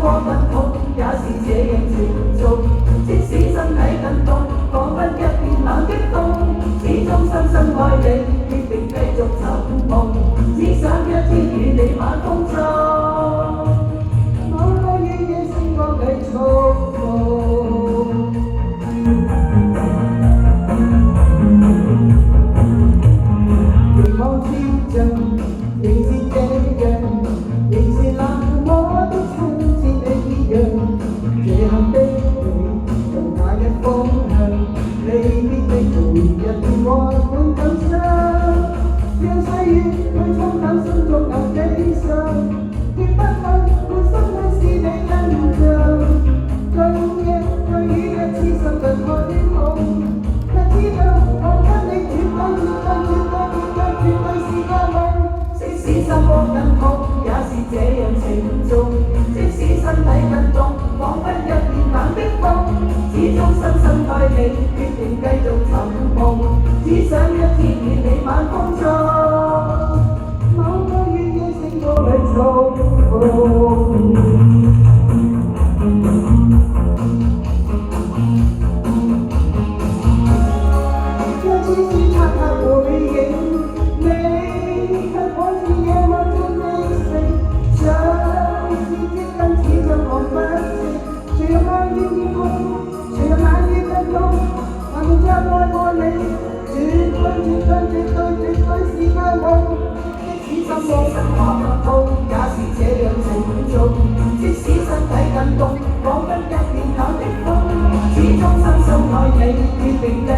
過不痛，也是這樣情重。即使身體更凍，彷彿一片冷的風，始終深深愛你，決定繼續尋夢，只想一天與你晚風中。某個夜夜星光裏觸碰，凝望天盡，仍是這樣，仍是那麼的親切的一樣。這刻的你，從那一方向，離別的回憶變幻滿感傷，讓歲月去沖淡心中那悲傷，絕不肯換心裏是你印象。最夜對於一次心近虛空，卻知道我跟你絕對是個夢。即使心窩更痛，也是這樣情重。即使身體更凍，彷彿一片冷的風，始終深深愛你，決定繼續尋夢，只想一天與你晚風中。某個月夜星光裏重逢，一次次漆黑背影，你卻好似夜晚中的星，想是接近始終看不清，隨着愛與天空，隨着眼與更痛，憑着愛過你，絕對是個夢。即使心窩實話不痛，也是這樣情重。即使身體更凍，彷彿一片冷的風，始終深深愛你，決定繼